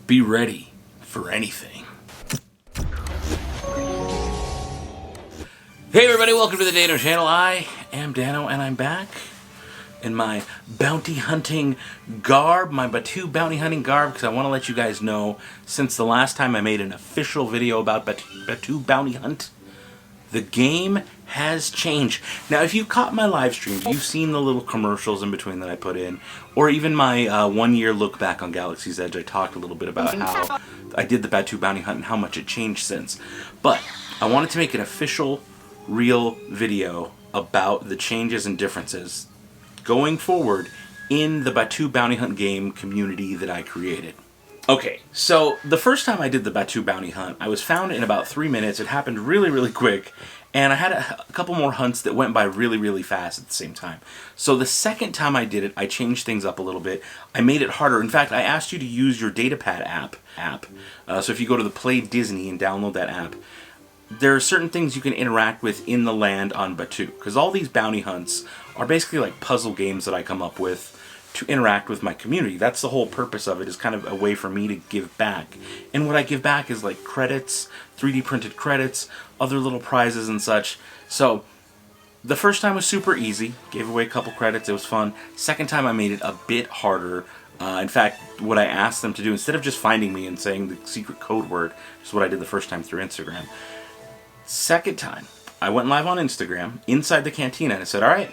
Be ready for anything. Hey everybody, welcome to the Dano channel. I am Dano and I'm back in my bounty hunting garb, my Batuu bounty hunting garb, because I want to let you guys know, since the last time I made an official video about Batuu bounty hunt, the game has changed. Now, if you caught my live streams, you've seen the little commercials in between that I put in, or even my 1 year look back on Galaxy's Edge. I talked a little bit about how I did the Batuu bounty hunt and how much it changed since. But I wanted to make an official, real video about the changes and differences going forward in the Batuu bounty hunt game community that I created. Okay, so the first time I did the Batuu bounty hunt, I was found in about 3 minutes. It happened really, really quick, and I had a couple more hunts that went by really, really fast at the same time. So the second time I did it, I changed things up a little bit. I made it harder. In fact, I asked you to use your datapad app. So if you go to the Play Disney and download that app, there are certain things you can interact with in the land on Batuu, because all these bounty hunts are basically like puzzle games that I come up with to interact with my community. That's the whole purpose of it, is kind of a way for me to give back. And what I give back is like credits, 3D printed credits, other little prizes and such. So the first time was super easy, gave away a couple credits, it was fun. Second time I made it a bit harder. In fact, what I asked them to do, instead of just finding me and saying the secret code word, which is what I did the first time through Instagram, second time I went live on Instagram inside the cantina and I said, alright,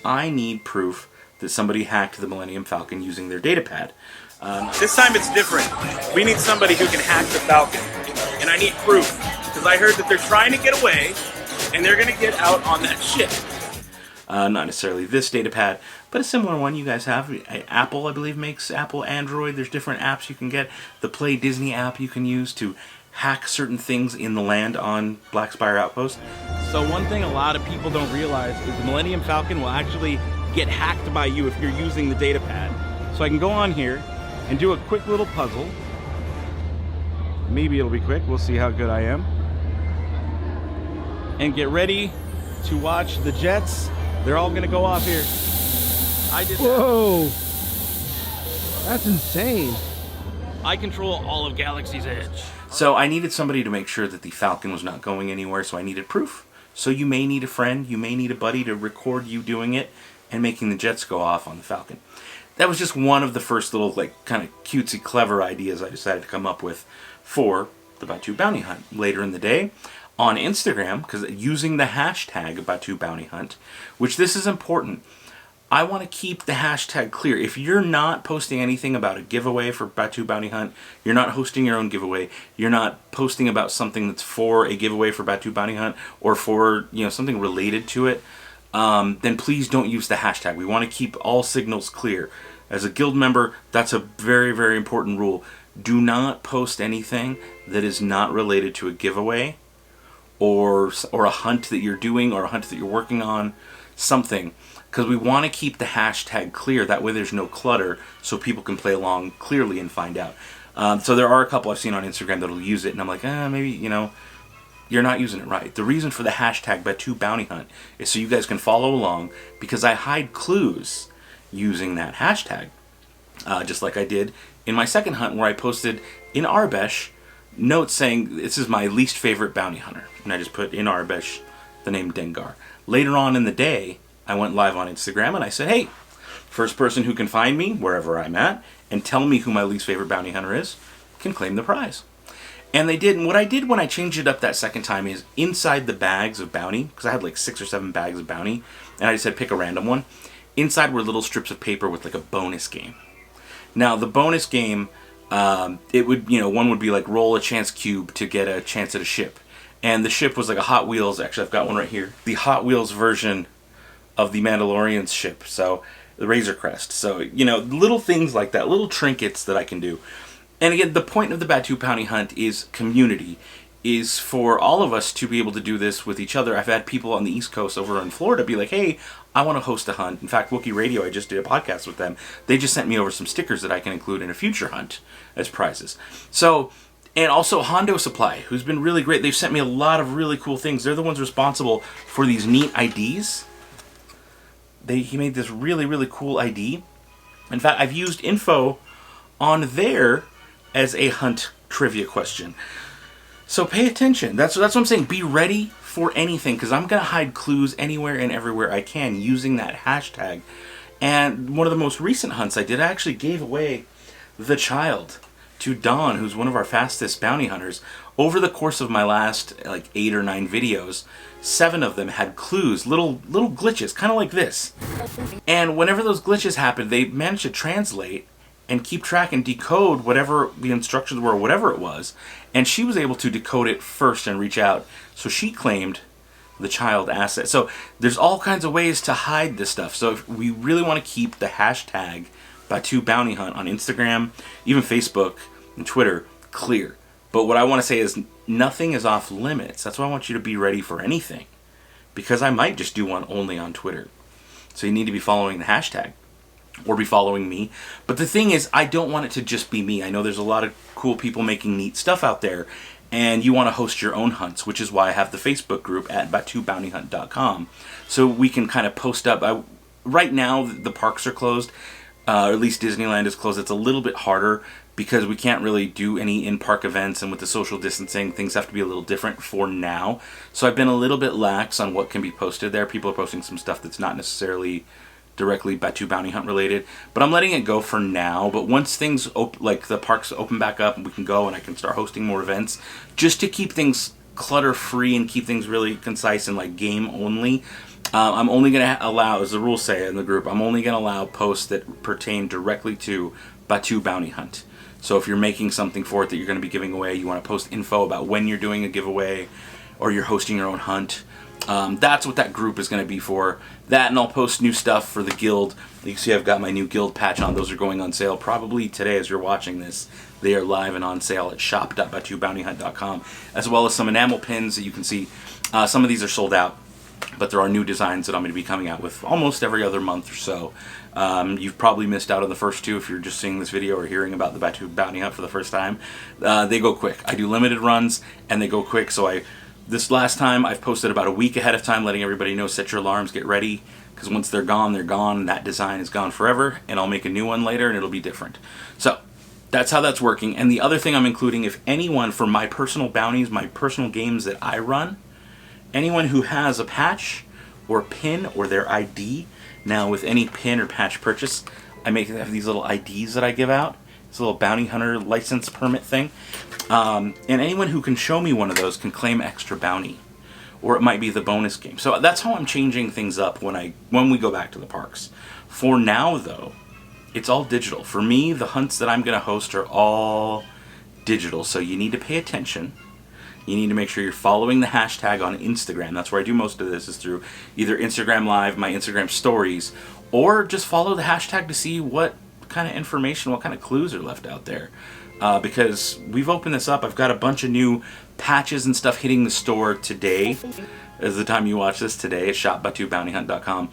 I need proof that somebody hacked the Millennium Falcon using their datapad. This time it's different. We need somebody who can hack the Falcon. And I need proof. Because I heard that they're trying to get away, and they're going to get out on that ship. Not necessarily this datapad, but a similar one you guys have. Apple, I believe, makes Apple Android. There's different apps you can get. The Play Disney app you can use to hack certain things in the land on Black Spire Outpost. So one thing a lot of people don't realize is the Millennium Falcon will actually get hacked by you if you're using the datapad. So I can go on here and do a quick little puzzle. Maybe it'll be quick, we'll see how good I am. And get ready to watch the jets. They're all gonna go off here. I did that. Whoa! That's insane. I control all of Galaxy's Edge. So I needed somebody to make sure that the Falcon was not going anywhere, so I needed proof. So you may need a friend, you may need a buddy to record you doing it and making the jets go off on the Falcon. That was just one of the first little, like, kind of cutesy, clever ideas I decided to come up with for the Batuu Bounty Hunt. Later in the day, on Instagram, because using the hashtag Batuu Bounty Hunt, which this is important, I want to keep the hashtag clear. If you're not posting anything about a giveaway for Batuu Bounty Hunt, you're not hosting your own giveaway, you're not posting about something that's for a giveaway for Batuu Bounty Hunt, or for, you know, something related to it, then please don't use the hashtag. We want to keep all signals clear. As a guild member, that's a very, very important rule. Do not post anything that is not related to a giveaway or a hunt that you're doing or a hunt that you're working on, something. Because we want to keep the hashtag clear. That way there's no clutter so people can play along clearly and find out. So there are a couple I've seen on Instagram that'll use it, and I'm like, maybe, you know, you're not using it right. The reason for the hashtag Batuu Bounty Hunt is so you guys can follow along, because I hide clues using that hashtag. Just like I did in my second hunt, where I posted in Arbesh notes saying this is my least favorite bounty hunter. And I just put in Arbesh the name Dengar. Later on in the day, I went live on Instagram and I said, hey, first person who can find me wherever I'm at and tell me who my least favorite bounty hunter is can claim the prize. And they did. And what I did when I changed it up that second time is inside the bags of bounty, because I had like 6 or 7 bags of bounty, and I just said pick a random one. Inside were little strips of paper with like a bonus game. Now the bonus game, it would, you know, one would be like roll a chance cube to get a chance at a ship. And the ship was like a Hot Wheels, actually I've got one right here, the Hot Wheels version of the Mandalorian's ship, so the Razor Crest. So, you know, little things like that, little trinkets that I can do. And again, the point of the Batuu Bounty Hunt is community, is for all of us to be able to do this with each other. I've had people on the East Coast over in Florida be like, hey, I want to host a hunt. In fact, Wookiee Radio, I just did a podcast with them. They just sent me over some stickers that I can include in a future hunt as prizes. So, and also Hondo Supply, who's been really great. They've sent me a lot of really cool things. They're the ones responsible for these neat IDs. He made this really, really cool ID. In fact, I've used info on there as a hunt trivia question. So pay attention. That's what I'm saying. Be ready for anything, because I'm going to hide clues anywhere and everywhere I can using that hashtag. And one of the most recent hunts I did, I actually gave away the child to Don, who's one of our fastest bounty hunters. Over the course of my last like 8 or 9 videos, 7 of them had clues, little glitches, kind of like this. And whenever those glitches happened, they managed to translate and keep track and decode whatever the instructions were, or whatever it was. And she was able to decode it first and reach out. So she claimed the child asset. So there's all kinds of ways to hide this stuff. So if we really want to keep the hashtag Batuu Bounty Hunt on Instagram, even Facebook and Twitter clear. But what I want to say is nothing is off limits. That's why I want you to be ready for anything, because I might just do one only on Twitter. So you need to be following the hashtag or be following me. But the thing is, I don't want it to just be me. I know there's a lot of cool people making neat stuff out there, and you want to host your own hunts, which is why I have the Facebook group at BatuuBountyHunt.com. So we can kind of post up. Right now, the parks are closed, or at least Disneyland is closed. It's a little bit harder because we can't really do any in-park events, and with the social distancing, things have to be a little different for now. So I've been a little bit lax on what can be posted there. People are posting some stuff that's not necessarily directly Batuu Bounty Hunt related, but I'm letting it go for now. But once things like the parks open back up, we can go and I can start hosting more events, just to keep things clutter-free and keep things really concise and like game only. I'm only going to allow, as the rules say in the group, I'm only going to allow posts that pertain directly to Batuu Bounty Hunt. So if you're making something for it that you're going to be giving away, you want to post info about when you're doing a giveaway or you're hosting your own hunt, that's what that group is going to be for. That, and I'll post new stuff for the guild. You can see I've got my new guild patch on. Those are going on sale probably today as you're watching this. They are live and on sale at shop.batuubountyhunt.com, as well as some enamel pins that you can see. Some of these are sold out, but there are new designs that I'm going to be coming out with almost every other month or so. You've probably missed out on the first 2 if you're just seeing this video or hearing about the Batuu Bounty Hunt for the first time. They go quick. I do limited runs and they go quick, so this last time I've posted about a week ahead of time, letting everybody know, set your alarms, get ready, because once they're gone, they're gone. That design is gone forever, and I'll make a new one later and it'll be different. So that's how that's working. And the other thing I'm including, if anyone, for my personal bounties, my personal games that I run, anyone who has a patch or pin or their ID, now with any pin or patch purchase, I have these little IDs that I give out. It's a little bounty hunter license permit thing. And anyone who can show me one of those can claim extra bounty. Or it might be the bonus game. So that's how I'm changing things up when we go back to the parks. For now, though, it's all digital. For me, the hunts that I'm going to host are all digital. So you need to pay attention. You need to make sure you're following the hashtag on Instagram. That's where I do most of this, is through either Instagram Live, my Instagram stories, or just follow the hashtag to see what kind of information, what kind of clues are left out there. Because we've opened this up. I've got a bunch of new patches and stuff hitting the store today. As the time you watch this today, at shop.batuubountyhunt.com.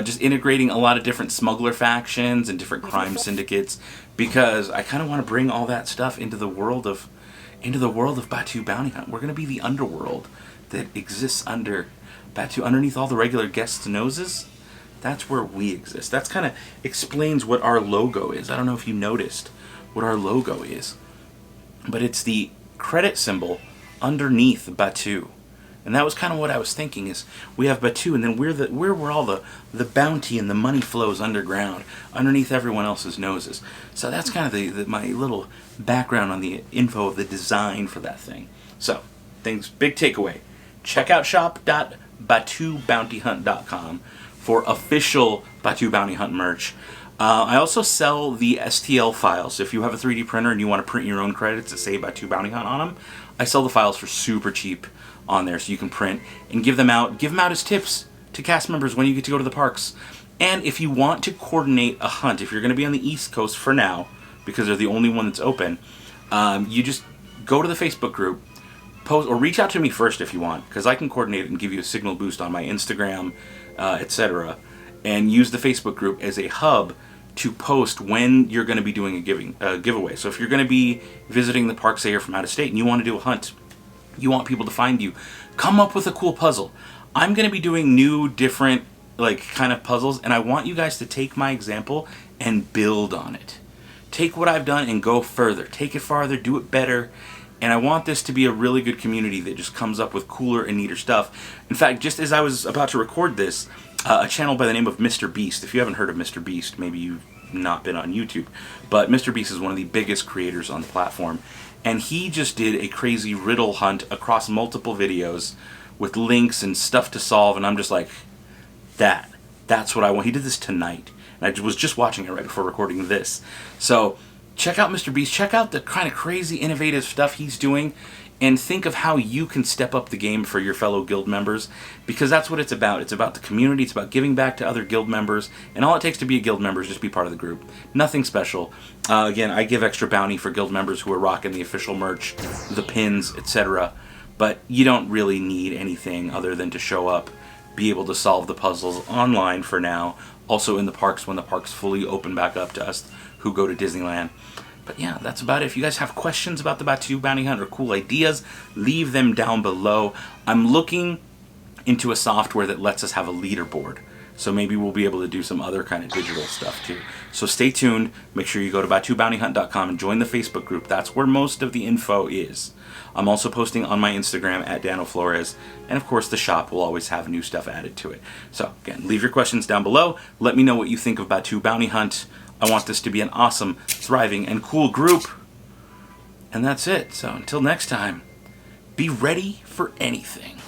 Just integrating a lot of different smuggler factions and different crime syndicates, because I kind of want to bring all that stuff into the world of Batuu Bounty Hunt. We're going to be the underworld that exists under Batuu, underneath all the regular guests' noses. That's where we exist. That's kind of explains what our logo is. I don't know if you noticed what our logo is, but it's the credit symbol underneath Batuu. And that was kind of what I was thinking, is we have Batuu, and then we're where all the bounty and the money flows underground, underneath everyone else's noses. So that's kind of my little background on the info of the design for that thing. So, big takeaway. Check out shop.batuubountyhunt.com for official Batuu Bounty Hunt merch. I also sell the STL files. So if you have a 3D printer and you want to print your own credits that say Batuu Bounty Hunt on them, I sell the files for super cheap on there, so you can print and give them out as tips to cast members when you get to go to the parks. And if you want to coordinate a hunt, if you're going to be on the East Coast for now, because they're the only one that's open, you just go to the Facebook group, post, or reach out to me first if you want, because I can coordinate it and give you a signal boost on my Instagram, etc., and use the Facebook group as a hub to post when you're going to be doing a giveaway. So if you're going to be visiting the park, say you're from out of state, and you want to do a hunt, you want people to find you, come up with a cool puzzle. I'm going to be doing new, different, kind of puzzles, and I want you guys to take my example and build on it. take what I've done and go further. Take it farther, do it better. And I want this to be a really good community that just comes up with cooler and neater stuff. In fact, just as I was about to record this, a channel by the name of Mr. Beast. If you haven't heard of Mr. Beast, maybe you've not been on YouTube. But Mr. Beast is one of the biggest creators on the platform. And he just did a crazy riddle hunt across multiple videos with links and stuff to solve. And I'm just like, that's what I want. He did this tonight. And I was just watching it right before recording this. So check out Mr. Beast. Check out the kind of crazy, innovative stuff he's doing. And think of how you can step up the game for your fellow guild members, because that's what it's about. It's about the community. It's about giving back to other guild members. And all it takes to be a guild member is just be part of the group. Nothing special. Again, I give extra bounty for guild members who are rocking the official merch, the pins, etc. But you don't really need anything other than to show up, be able to solve the puzzles online for now. Also in the parks when the parks fully open back up to us who go to Disneyland. But yeah, that's about it. If you guys have questions about the Batuu bounty hunt or cool ideas, leave them down below. I'm looking into a software that lets us have a leaderboard. So maybe we'll be able to do some other kind of digital stuff too. So stay tuned. Make sure you go to BatuuBountyHunt.com and join the Facebook group. That's where most of the info is. I'm also posting on my Instagram at Dano Flores. And of course the shop will always have new stuff added to it. So again, leave your questions down below. Let me know what you think of Batuu Bounty Hunt. I want this to be an awesome, thriving, and cool group. And that's it. So until next time, be ready for anything.